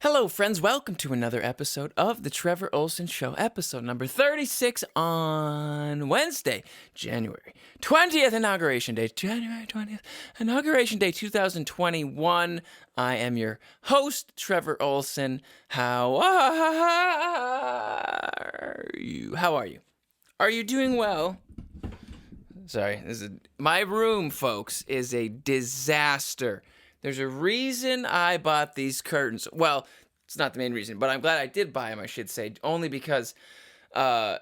Hello, friends. Welcome to another episode of The Trevor Ohlsen Show, episode number 36 on Wednesday, January 20th, Inauguration Day, 2021. I am your host, Trevor Ohlsen. How are you? Are you doing well? Sorry, my room, folks, is a disaster. There's a reason I bought these curtains. Well, it's not the main reason, but I'm glad I did buy them, I should say. Only because I'm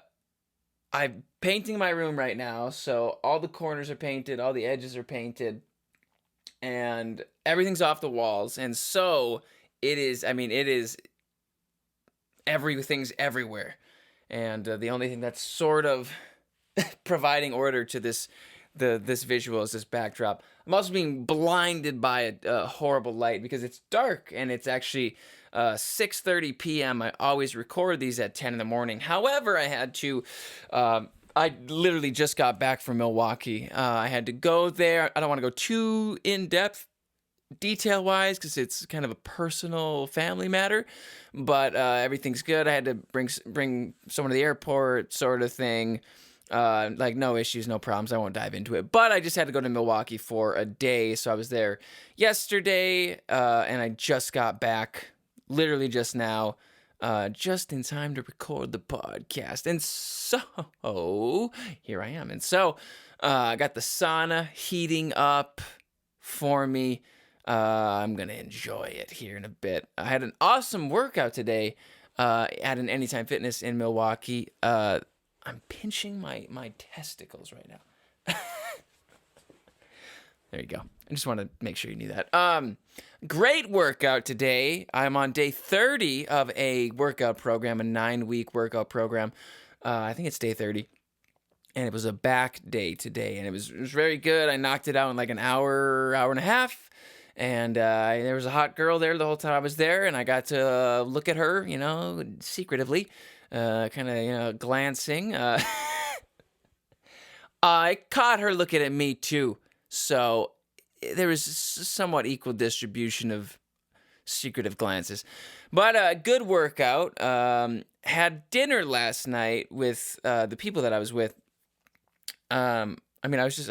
painting my room right now, so all the corners are painted, all the edges are painted, and everything's off the walls. And so everything's everywhere. And the only thing that's sort of providing order to this visual is this backdrop. I'm also being blinded by a horrible light because it's dark and it's actually 6:30 p.m. I always record these at 10 in the morning. However, I literally just got back from Milwaukee. I had to go there. I don't want to go too in-depth detail-wise because it's kind of a personal family matter, but everything's good. I had to bring someone to the airport, sort of thing. No issues, no problems. I won't dive into it. But I just had to go to Milwaukee for a day. So I was there yesterday, and I just got back literally just now, just in time to record the podcast. And so here I am. And so I got the sauna heating up for me. I'm going to enjoy it here in a bit. I had an awesome workout today at an Anytime Fitness in Milwaukee. I'm pinching my testicles right now. There you go. I just want to make sure you knew that. Great workout today. I'm on day 30 of a workout program, a 9-week workout program. I think it's day 30. And it was a back day today. And it was very good. I knocked it out in like an hour and a half. And there was a hot girl there the whole time I was there. And I got to look at her, secretively. Glancing. I caught her looking at me too, so there was somewhat equal distribution of secretive glances. But a good workout. Had dinner last night with the people that I was with. I was just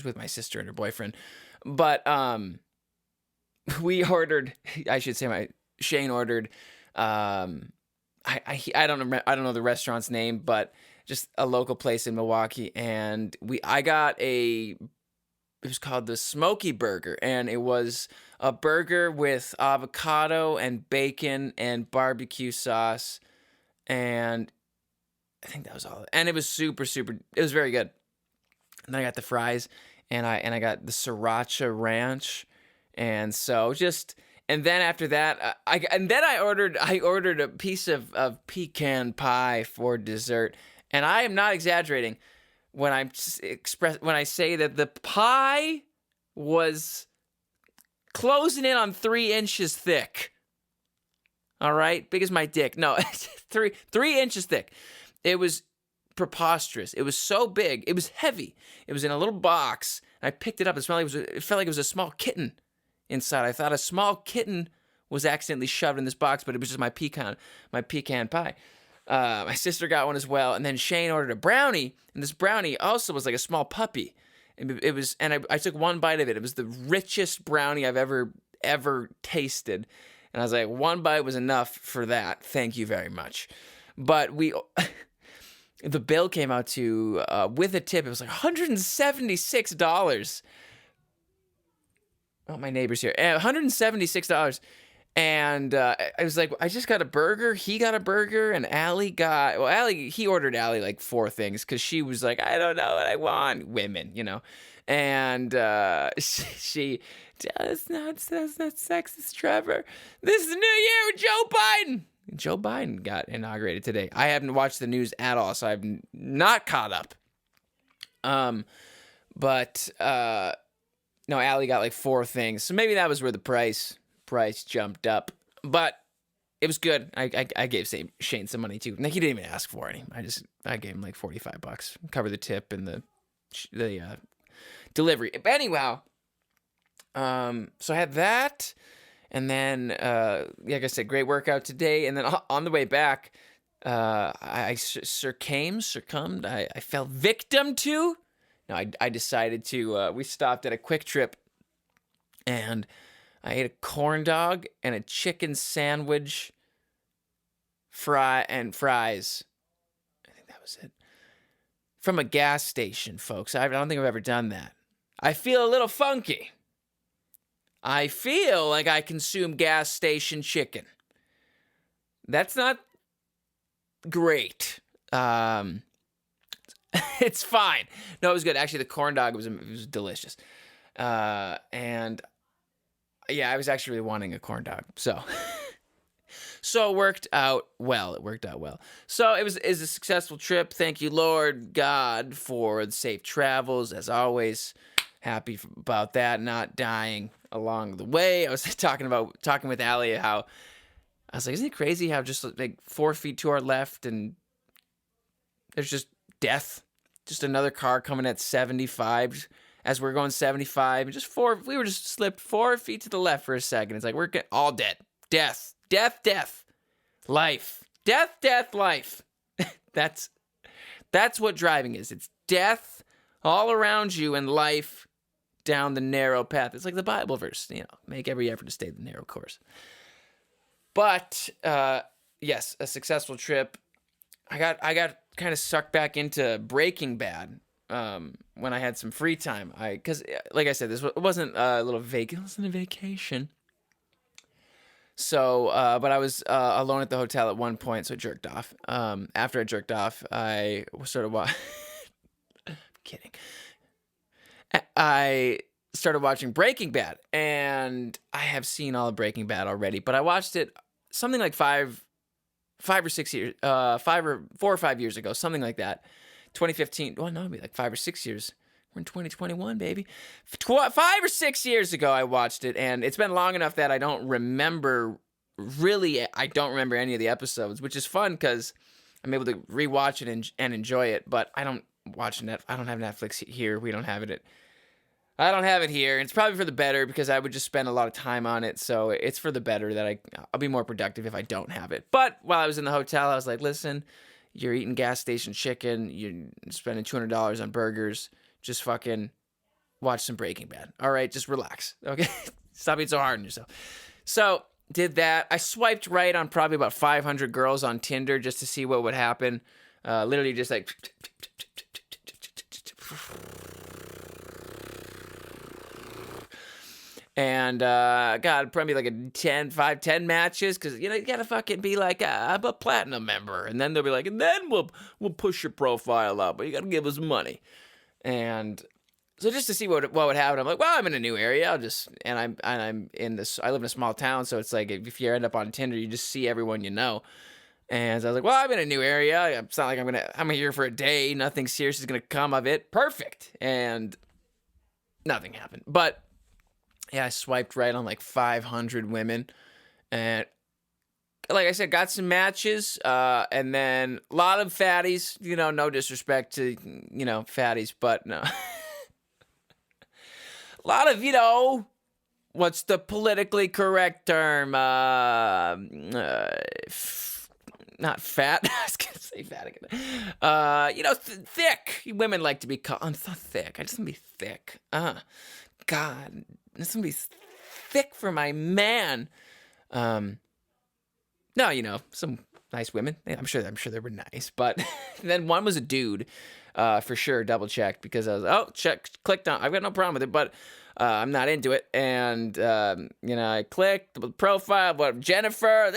with my sister and her boyfriend, but we ordered. Shane ordered. I don't know the restaurant's name, but just a local place in Milwaukee, and it was called the Smoky Burger, and it was a burger with avocado and bacon and barbecue sauce, and I think that was all. And it was super, super. It was very good. And then I got the fries, and I got the sriracha ranch, and so just. And then after that, I ordered a piece of pecan pie for dessert. And I am not exaggerating when I say that the pie was closing in on 3 inches thick. All right, big as my dick. No, 3 inches thick. It was preposterous. It was so big. It was heavy. It was in a little box. And I picked it up. It felt like it was a small kitten inside. I thought a small kitten was accidentally shoved in this box, but it was just my pecan pie. My sister got one as well, and then Shane ordered a brownie, and this brownie also was like a small puppy. I took one bite of it. It was the richest brownie I've ever tasted, and I was like, one bite was enough for that. Thank you very much. But the bill came out to with a tip. It was like $176. Oh, my neighbor's here. $176. And I was like, I just got a burger. He got a burger. And he ordered Allie like 4 things because she was like, I don't know what I want. Women, And she does not says that sexist, Trevor. This is the new year with Joe Biden. Joe Biden got inaugurated today. I haven't watched the news at all, so I've not caught up. No, Allie got like 4 things. So maybe that was where the price jumped up. But it was good. I gave Shane some money too. Like, he didn't even ask for any. I gave him like $45. Cover the tip and the delivery. But anyhow, so I had that. And then, like I said, great workout today. And then on the way back, I succumbed. I fell victim to. No, I decided to. We stopped at a Quick Trip, and I ate a corn dog and a chicken sandwich, fries. I think that was it. From a gas station, folks. I don't think I've ever done that. I feel a little funky. I feel like I consume gas station chicken. That's not great. It's fine. No, it was good. Actually, the corn dog was delicious. And yeah, I was actually really wanting a corn dog. So it worked out well. So it was a successful trip. Thank you, Lord God, for the safe travels. As always, happy about that, not dying along the way. I was talking with Allie how I was like, isn't it crazy how just like 4 feet to our left and there's just death, just another car coming at 75 as we're going 75, and we were just slipped 4 feet to the left for a second. It's like we're all dead. Death, life, death, life. That's what driving is. It's death all around you and life down the narrow path. It's like the Bible verse, make every effort to stay the narrow course. But yes, a successful trip. I got kind of sucked back into Breaking Bad when I had some free time. Because like I said, it wasn't a vacation. So, but I was alone at the hotel at one point, so I jerked off. After I jerked off, I sort of I'm kidding. I started watching Breaking Bad, and I have seen all of Breaking Bad already, but I watched it something like 5 or 6 years, 4 or 5 years ago, something like that. 2015. Well, no, it'd be like 5 or 6 years. We're in 2021, baby. 5 or 6 years ago, I watched it, and it's been long enough that I don't remember any of the episodes, which is fun because I'm able to rewatch it and enjoy it. But I don't I don't have Netflix here. We don't have it. I don't have it here. It's probably for the better because I would just spend a lot of time on it. So it's for the better that I'll be more productive if I don't have it. But while I was in the hotel, I was like, listen, you're eating gas station chicken. You're spending $200 on burgers. Just fucking watch some Breaking Bad. All right, just relax. Okay? Stop being so hard on yourself. So did that. I swiped right on probably about 500 girls on Tinder just to see what would happen. Literally just like... And got probably like 10 matches because you gotta fucking be like I'm a platinum member, and then they'll be like, and then we'll push your profile up, but you gotta give us money. And so just to see what would happen, I'm like, well, I'm in a new area. I'm in this. I live in a small town, so it's like if you end up on Tinder, you just see everyone you know. And so I was like, well, I'm in a new area. It's not like I'm here for a day. Nothing serious is gonna come of it. Perfect. And nothing happened, but. Yeah, I swiped right on like 500 women, and like I said, got some matches, and then a lot of fatties, no disrespect to, fatties, but no. A lot of, what's the politically correct term? Not fat. I was going to say fat again. Thick. Women like to be called, I'm so thick. I just want to be thick. God. This gonna be thick for my man. No, some nice women. I'm sure they were nice, but then one was a dude, for sure. Double checked because I was clicked on. I've got no problem with it, but I'm not into it. And I clicked the profile. What Jennifer?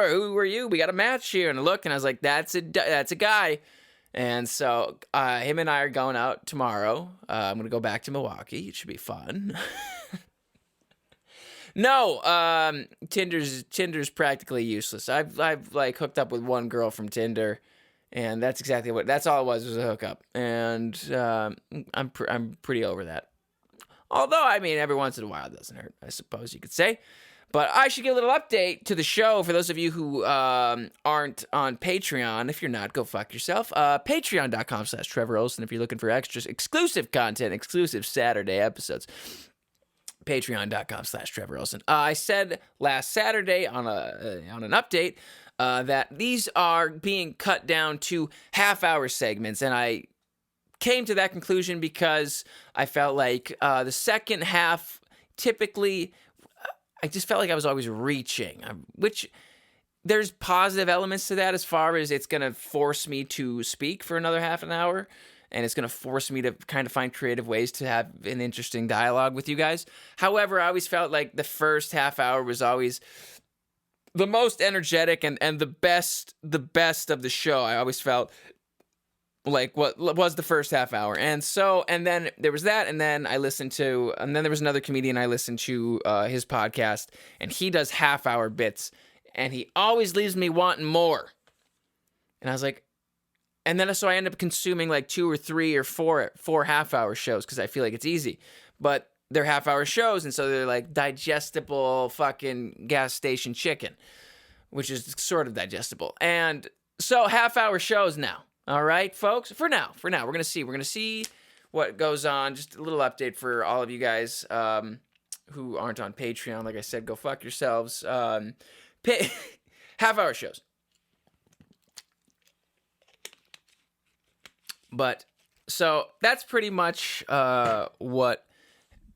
Who are you? We got a match here. And I look, and I was like, that's a guy. And so him and I are going out tomorrow. I'm gonna go back to Milwaukee. It should be fun. No, Tinder's practically useless. I've like hooked up with one girl from Tinder, and that's all it was a hookup. And I'm pretty over that. Although, every once in a while it doesn't hurt, I suppose you could say. But I should give a little update to the show for those of you who aren't on Patreon. If you're not, go fuck yourself. Patreon.com/Trevor Ohlsen if you're looking for extras, exclusive content, exclusive Saturday episodes. Patreon.com/Trevor Ohlsen. I said last Saturday on an update that these are being cut down to half-hour segments, and I came to that conclusion because I felt like the second half typically, I just felt like I was always reaching, which there's positive elements to that as far as it's going to force me to speak for another half an hour, and it's going to force me to kind of find creative ways to have an interesting dialogue with you guys. However, I always felt like the first half hour was always the most energetic and the best of the show. I always felt like what was the first half hour. And then there was that, and then there was another comedian I listened to his podcast, and he does half hour bits, and he always leaves me wanting more. And I was like, and then so I end up consuming like 2 or 3 or 4 half hour shows because I feel like it's easy. But they're half hour shows, and so they're like digestible fucking gas station chicken, which is sort of digestible. And so half hour shows now. All right, folks. For now, we're gonna see what goes on. Just a little update for all of you guys who aren't on Patreon. Like I said, go fuck yourselves. Half hour shows. But so that's pretty much what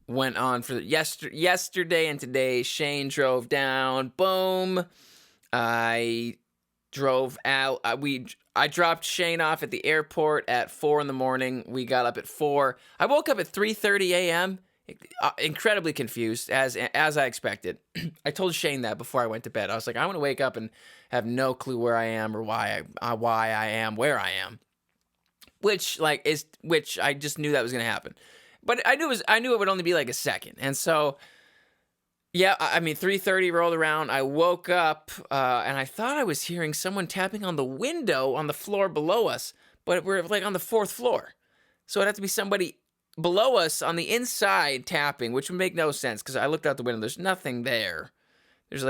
went on for yesterday and today. Shane drove down. Boom. I drove out. I dropped Shane off at the airport at 4 a.m. We got up at 4. I woke up at 3:30 a.m. Incredibly confused, as I expected. I told Shane that before I went to bed. I was like, I want to wake up and have no clue where I am or why I am where I am. Which I just knew that was going to happen. But I knew it would only be like a second. And so, yeah, 3:30 rolled around. I woke up and I thought I was hearing someone tapping on the window on the floor below us, but we're like on the 4th floor. So it'd have to be somebody below us on the inside tapping, which would make no sense because I looked out the window. There's nothing there. There's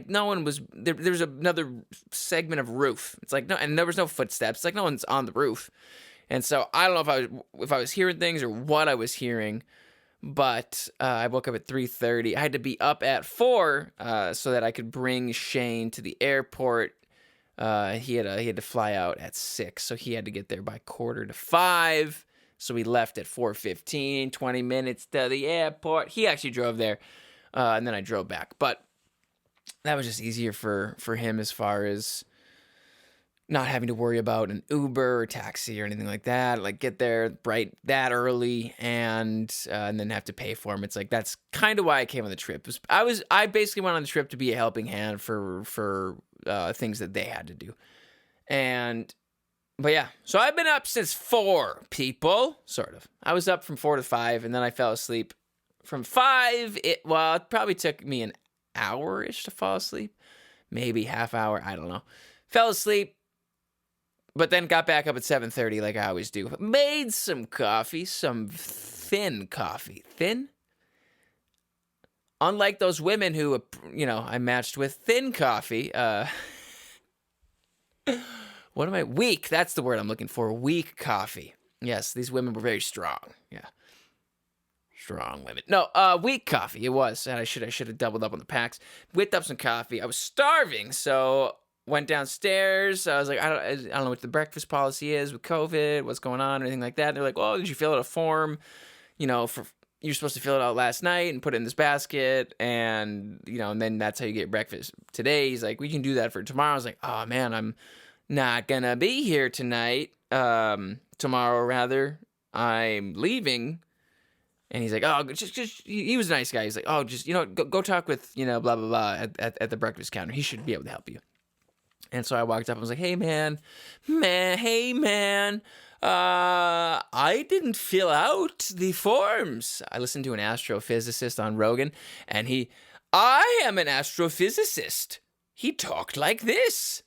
no one was there. There's another segment of roof. It's like no, and there was no footsteps. It's like no one's on the roof. And so I don't know if I was hearing things or what I was hearing, but I woke up at 3:30. I had to be up at 4 so that I could bring Shane to the airport. He had to fly out at 6, so he had to get there by 4:45. So we left at 4:15, 20 minutes to the airport. He actually drove there, and then I drove back. But that was just easier for him as far as not having to worry about an Uber or taxi or anything like that. Like get there bright that early and then have to pay for him. It's like that's kind of why I came on the trip. I basically went on the trip to be a helping hand for things that they had to do. But yeah, so I've been up since 4, people, sort of. I was up from 4 to 5, and then I fell asleep. From 5, it probably took me an hour-ish to fall asleep. Maybe half hour, I don't know. Fell asleep, but then got back up at 7:30 like I always do. Made some coffee, some thin coffee. Thin? Unlike those women who, I matched with thin coffee, what am I? Weak. That's the word I'm looking for. Weak coffee. Yes, these women were very strong. Yeah. Strong women. No, weak coffee. It was. And I should have doubled up on the packs. Whipped up some coffee. I was starving, so went downstairs. I was like, I don't know what the breakfast policy is with COVID, what's going on, or anything like that. And they're like, oh, did you fill out a form? You're supposed to fill it out last night and put it in this basket, and and then that's how you get breakfast. Today, he's like, we can do that for tomorrow. I was like, oh man, I'm not gonna be here tonight. Tomorrow rather, I'm leaving. And he's like, oh, just he was a nice guy. He's like, oh, just go talk with blah blah blah at the breakfast counter. He should be able to help you. And so I walked up and was like, hey man, I didn't fill out the forms. I listened to an astrophysicist on Rogan, and I am an astrophysicist. He talked like this.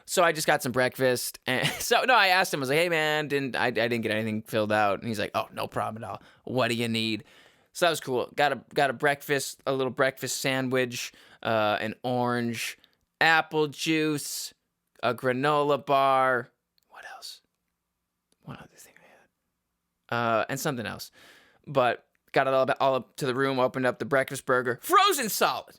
So I just got some breakfast, and I asked him, I was like, hey man, I didn't get anything filled out. And he's like, oh, no problem at all. What do you need? So that was cool. Got a breakfast, a little breakfast sandwich, an orange, apple juice, a granola bar. What else? One other thing I had. And something else. But got it all up to the room, opened up the breakfast burger. Frozen solid.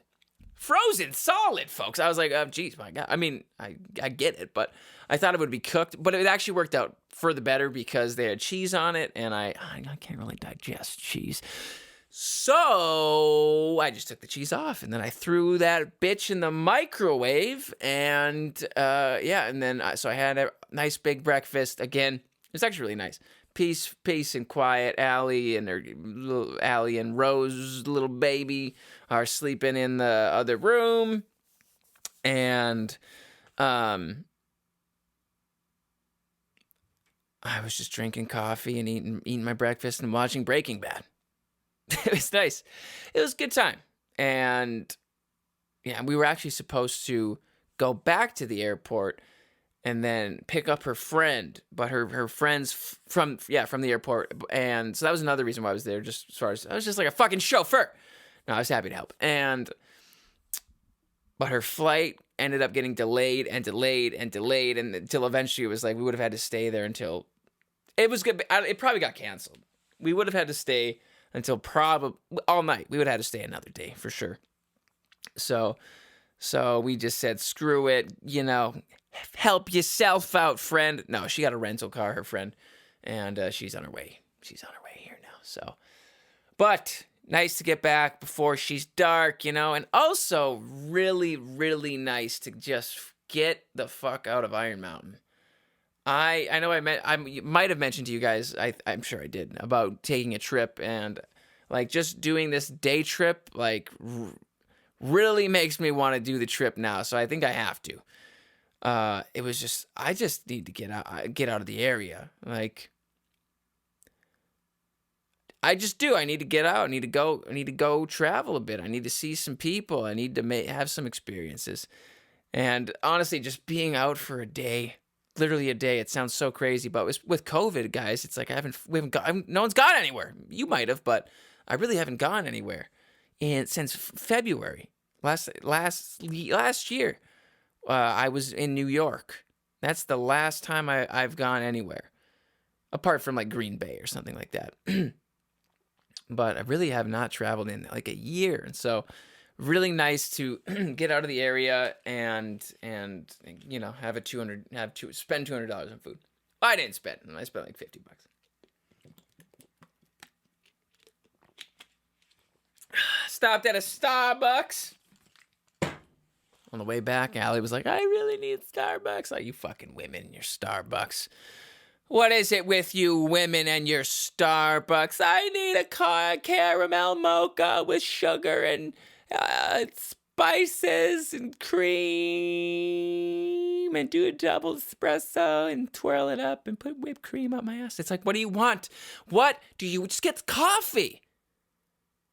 Frozen solid, folks. I was like, oh, geez, my God. I mean, I get it, but I thought it would be cooked. But it actually worked out for the better because they had cheese on it, and I can't really digest cheese. So I just took the cheese off, and then I threw that bitch in the microwave, and so I had a nice big breakfast. Again, it was actually really nice. Peace and quiet. Allie and Rose, little baby, are sleeping in the other room, and I was just drinking coffee and eating my breakfast and watching Breaking Bad. It was nice. It was a good time, and yeah, we were actually supposed to go back to the airport and then pick up her friend, but her friends from the airport. And so that was another reason why I was there, just as far as I was just like a fucking chauffeur. No, I was happy to help. But her flight ended up getting delayed until eventually it was like we would have had to stay there until it was good. It probably got canceled. We would have had to stay until probably all night. We would have had to stay another day for sure. So we just said, screw it, help yourself out, friend. No, she got a rental car, her friend, and she's on her way. She's on her way here now. So, but nice to get back before she's dark, and also really, really nice to just get the fuck out of Iron Mountain. I know I might have mentioned to you guys, I'm sure I did, about taking a trip, and like just doing this day trip, like really makes me want to do the trip now. So I think I have to. It was just, I just need to get out of the area. Like, I just do. I need to get out. I need to go travel a bit. I need to see some people. I need to have some experiences. And honestly, just being out for a day, literally a day, it sounds so crazy, but with COVID, guys, it's like no one's gone anywhere. You might have, but I really haven't gone anywhere since February last year. I was in New York. That's the last time I've gone anywhere, apart from like Green Bay or something like that. But I really have not traveled in like a year, and so really nice to get out of the area and spend $200 on food. I didn't spend. I spent like $50. Stopped at a Starbucks. On the way back, Allie was like, I really need Starbucks. Like, you fucking women and your Starbucks. What is it with you women and your Starbucks? I need a caramel mocha with sugar and spices and cream, and do a double espresso and twirl it up and put whipped cream up my ass. It's like, what do you want? What do you just get? Coffee.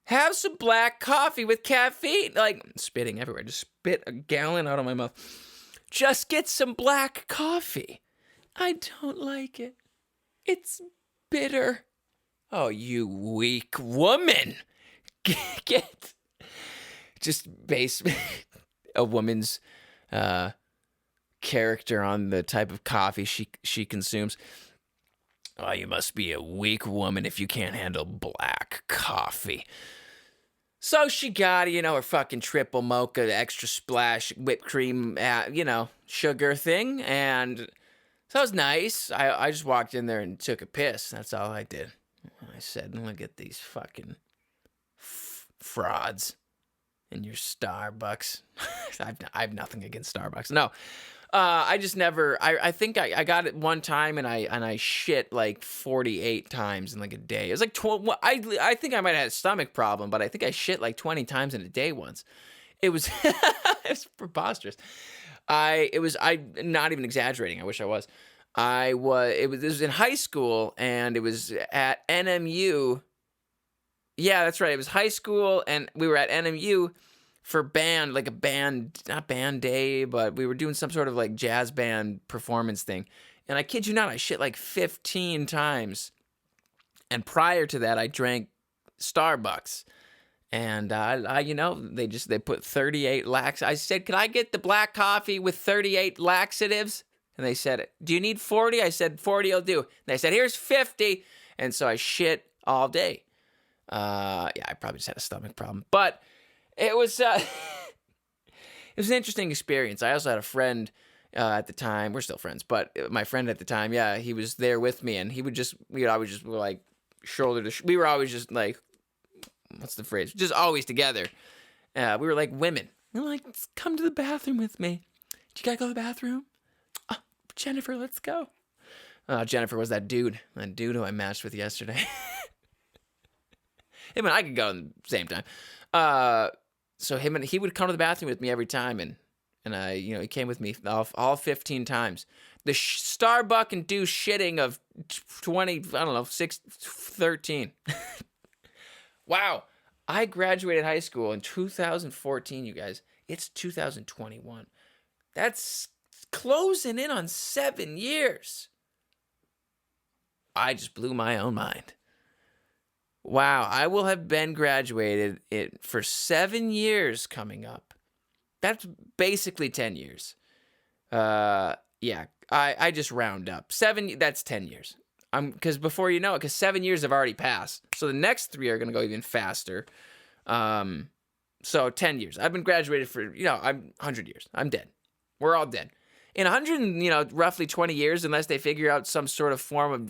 Have some black coffee with caffeine. Like, spitting everywhere. Just spit a gallon out of my mouth. Just get some black coffee. I don't like it. It's bitter. Oh, you weak woman. Get just base a woman's character on the type of coffee she consumes. Oh, you must be a weak woman if you can't handle black coffee. So she got, her fucking triple mocha, extra splash, whipped cream, sugar thing. And so that was nice. I just walked in there and took a piss. That's all I did. I said, look at these fucking frauds in your Starbucks. I have nothing against Starbucks. No. I just never. I think I got it one time and I shit like 48 times in like a day. It was like 12. I think I might have had a stomach problem, but I think I shit like 20 times in a day once. It was it was preposterous. I'm not even exaggerating. I wish I was. This was in high school, and it was at NMU. Yeah, that's right. It was high school, and we were at NMU for band, like a band, not band day, but we were doing some sort of like jazz band performance thing. And I kid you not, I shit like 15 times. And prior to that, I drank Starbucks. And they put 38 lax. I said, "Can I get the black coffee with 38 laxatives?" And they said, "Do you need 40?" I said, 40 will do. And they said, "Here's 50. And so I shit all day. Yeah, I probably just had a stomach problem. But it was it was an interesting experience. I also had a friend at the time. We're still friends, but my friend at the time, yeah, he was there with me, and we always just were like shoulder to we were always just like, what's the phrase? Just always together. We were like women. We were like, come to the bathroom with me. Do you gotta go to the bathroom? Oh, Jennifer, let's go. Jennifer was that dude who I matched with yesterday. Him and I could go at the same time. So he would come to the bathroom with me every time, and he came with me all 15 times. The Starbuck and do shitting of 13. Wow. I graduated high school in 2014, you guys. It's 2021. That's closing in on 7 years. I just blew my own mind. Wow, I will have been graduated for 7 years coming up. That's basically 10 years. Yeah, I just round up. 7, that's 10 years. Because before you know it, because 7 years have already passed. So the next 3 are going to go even faster. So 10 years. I've been graduated for, I'm 100 years. I'm dead. We're all dead. In 100, roughly 20 years, unless they figure out some sort of form of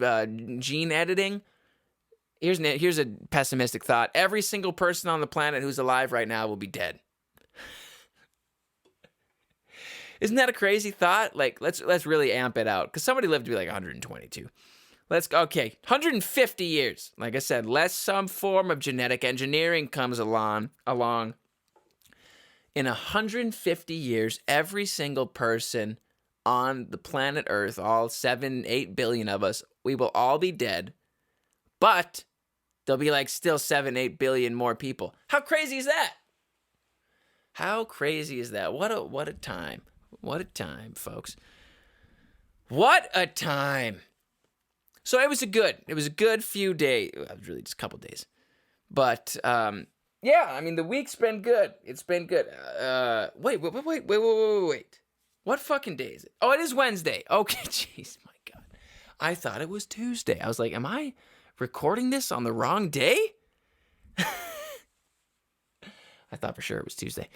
gene editing, here's a pessimistic thought. Every single person on the planet who's alive right now will be dead. Isn't that a crazy thought? Like, let's really amp it out. Because somebody lived to be like 122. Okay, 150 years. Like I said, unless some form of genetic engineering comes along. In 150 years, every single person on the planet Earth, all 7-8 billion of us, we will all be dead. But there'll be like still 7-8 billion more people. How crazy is that? How crazy is that? What a time. What a time, folks. What a time. So it was a good few days. It was really just a couple days. But yeah, I mean the week's been good. It's been good. Wait. What fucking day is it? Oh, it is Wednesday. Okay, jeez, my God. I thought it was Tuesday. I was like, am I recording this on the wrong day? I thought for sure it was Tuesday.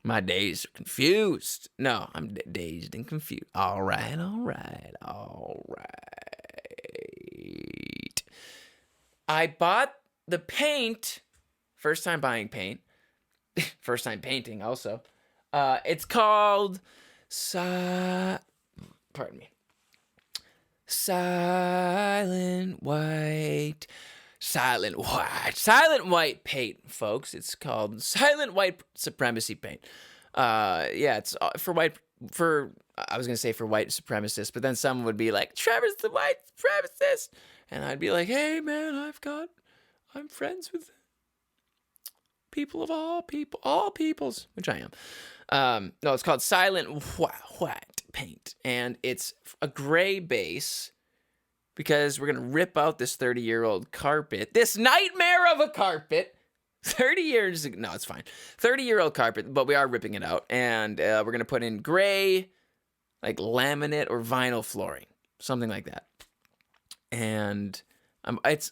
My days are confused. No, I'm dazed and confused. All right. I bought the paint. First time buying paint. First time painting also. It's called Silent White paint, folks. It's called Silent White Supremacy paint. Yeah, it's for white supremacists, but then someone would be like, Trevor's the white supremacist. And I'd be like, hey man, I'm friends with people of all peoples, which I am. No, it's called Silent White paint, and it's a gray base because we're gonna rip out this 30-year-old carpet, this nightmare of a carpet. 30 years ago, no, it's fine. 30-year-old carpet, but we are ripping it out, and we're gonna put in gray, like laminate or vinyl flooring, something like that. And it's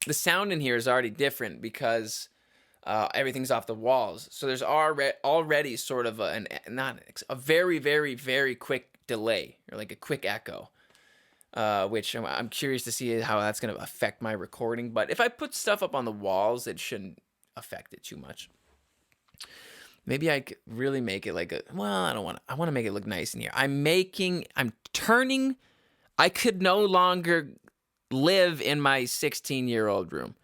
the sound in here is already different because everything's off the walls. So there's already sort of a very, very, very quick delay, or like a quick echo, which I'm curious to see how that's going to affect my recording. But if I put stuff up on the walls, it shouldn't affect it too much. Maybe I could really make it like I want to make it look nice in here. I could no longer live in my 16-year-old room.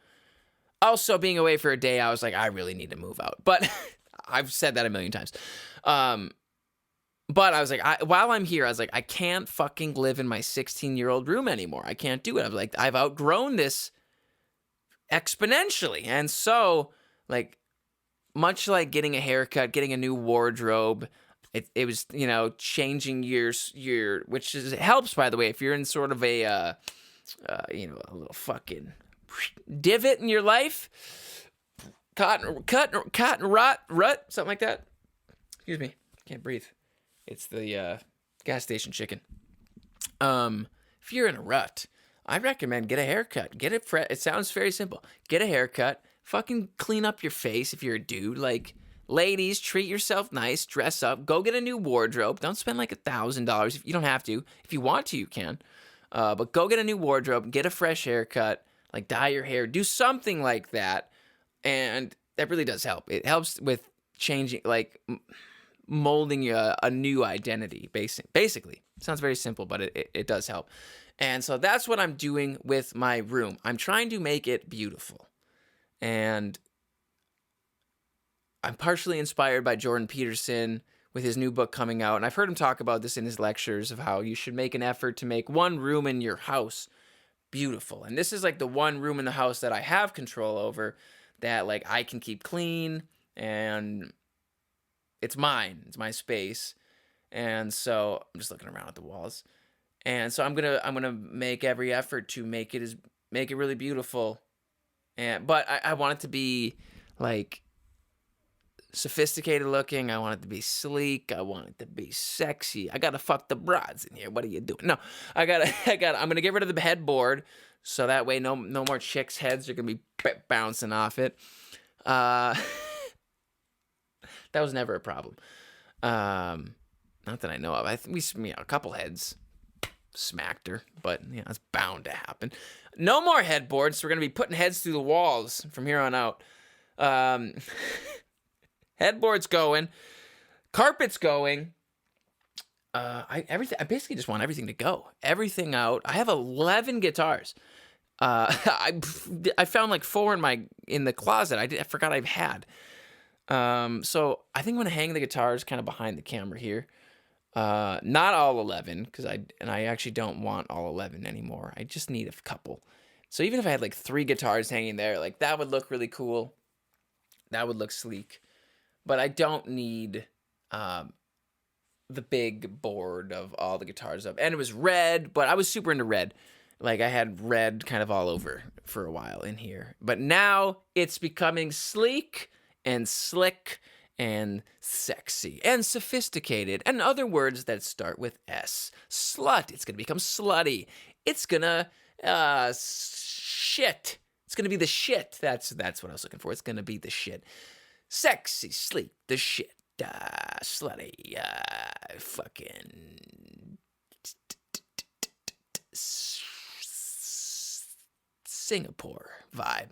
Also, being away for a day, I was like, I really need to move out. But I've said that a million times. But I was like, while I'm here, I was like, I can't fucking live in my 16-year-old room anymore. I can't do it. I was like, I've outgrown this exponentially. And so, like, much like getting a haircut, getting a new wardrobe, it was, changing your which helps, by the way, if you're in sort of a little fucking divot in your life, cotton rut, something like that. Excuse me, can't breathe. It's the gas station chicken. If you're in a rut, I recommend get a haircut. It sounds very simple. Get a haircut, fucking clean up your face if you're a dude. Like, ladies, treat yourself nice, dress up, go get a new wardrobe. Don't spend like $1,000 if you don't have to. If you want to, you can. But go get a new wardrobe, get a fresh haircut, like dye your hair, do something like that. And that really does help. It helps with changing, like molding a new identity, basically. Sounds very simple, but it does help. And so that's what I'm doing with my room. I'm trying to make it beautiful. And I'm partially inspired by Jordan Peterson with his new book coming out. And I've heard him talk about this in his lectures of how you should make an effort to make one room in your house beautiful. And this is like the one room in the house that I have control over, that like I can keep clean, and it's mine. It's my space. And so I'm just looking around at the walls. And so I'm gonna make every effort to make it really beautiful. But I want it to be like sophisticated looking. I want it to be sleek. I want it to be sexy. I gotta fuck the broads in here. What are you doing? No, I'm gonna get rid of the headboard, so that way no more chicks' heads are gonna be bouncing off it. That was never a problem. Not that I know of. A couple heads smacked her, but it's bound to happen. No more headboards. So we're gonna be putting heads through the walls from here on out. Headboards going, carpets going. I basically just want everything to go, everything out. I have 11 guitars. I found like 4 in the closet. I forgot I've had. So I think I'm gonna hang the guitars kind of behind the camera here. Not all 11, because I actually don't want all 11 anymore. I just need a couple. So even if I had like 3 guitars hanging there, like that would look really cool. That would look sleek. But I don't need the big board of all the guitars up. And it was red, but I was super into red. Like I had red kind of all over for a while in here. But now it's becoming sleek and slick and sexy and sophisticated, and other words that start with S. Slut. It's going to become slutty. It's going to shit. It's going to be the shit. That's what I was looking for. It's going to be the shit. Sexy, sleek, the shit. Slutty. Fucking Singapore vibe.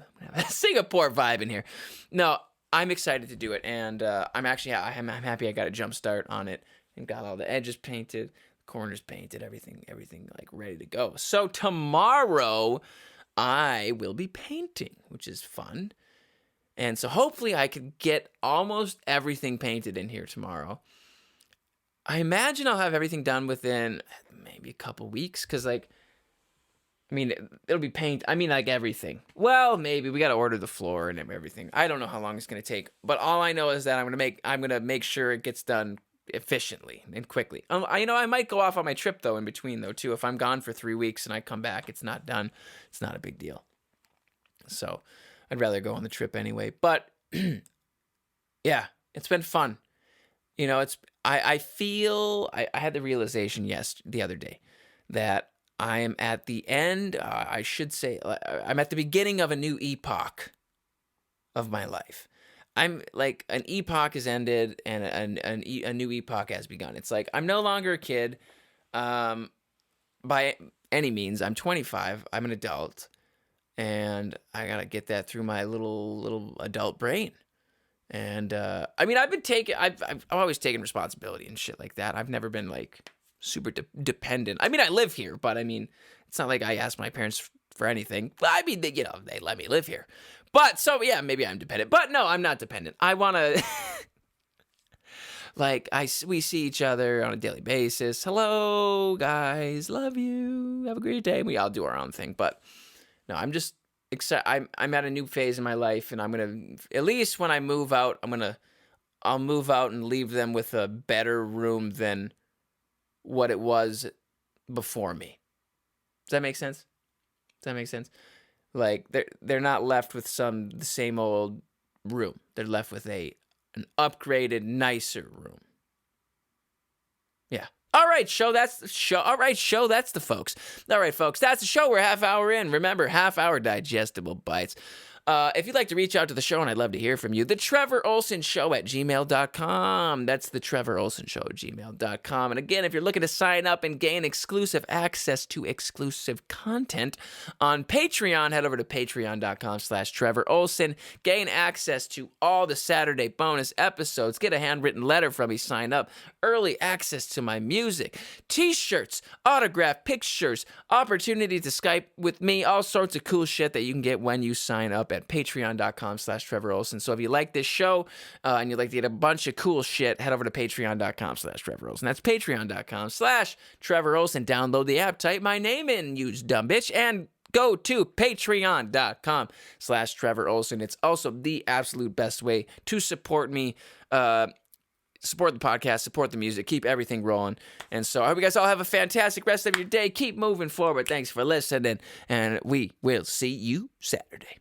Singapore vibe in here. No, I'm excited to do it, and I'm happy I got a jump start on it and got all the edges painted, corners painted, everything like ready to go. So tomorrow I will be painting, which is fun. And so hopefully I could get almost everything painted in here tomorrow. I imagine I'll have everything done within maybe a couple weeks, because it'll be paint. Like everything. Well, maybe we got to order the floor and everything. I don't know how long it's going to take, but all I know is that I'm going to make sure it gets done efficiently and quickly. I might go off on my trip though in between though too. If I'm gone for 3 weeks and I come back, it's not done. It's not a big deal. So I'd rather go on the trip anyway. But yeah, it's been fun. I feel I had the realization the other day that I am at the end, I should say, I'm at the beginning of a new epoch of my life. I'm like, an epoch has ended and a new epoch has begun. It's like, I'm no longer a kid by any means. I'm 25. I'm an adult. And I got to get that through my little adult brain. And I've always taken responsibility and shit like that. I've never been like super dependent. I live here, but it's not like I asked my parents for anything. Well, they let me live here. But so yeah, maybe I'm dependent. But no, I'm not dependent. I want to we see each other on a daily basis. Hello, guys. Love you. Have a great day. We all do our own thing. But no, I'm just excited. I'm at a new phase in my life, and I'm going to, at least when I move out, I'll move out and leave them with a better room than what it was before me. Does that make sense? Like they're not left with the same old room. They're left with an upgraded, nicer room. Yeah. All right, show. That's the show. All right, show. That's the folks. All right, folks. That's the show. We're half hour in. Remember, half hour digestible bites. If you'd like to reach out to the show, and I'd love to hear from you, the Trevor Ohlsen Show at gmail.com. That's the Trevor Ohlsen Show at gmail.com. And again, if you're looking to sign up and gain exclusive access to exclusive content on Patreon, head over to patreon.com/Trevor Ohlsen. Gain access to all the Saturday bonus episodes. Get a handwritten letter from me. Sign up. Early access to my music. T-shirts, autographed pictures, opportunity to Skype with me, all sorts of cool shit that you can get when you sign up at patreon.com/Trevor Ohlsen. So if you like this show and you'd like to get a bunch of cool shit, head over to patreon.com/Trevor Ohlsen. That's patreon.com/Trevor Ohlsen. Download the app, type my name in, you dumb bitch, and go to patreon.com/Trevor Ohlsen. It's also the absolute best way to support me, support the podcast, support the music, keep everything rolling. And so I hope you guys all have a fantastic rest of your day. Keep moving forward. Thanks for listening, and we will see you Saturday.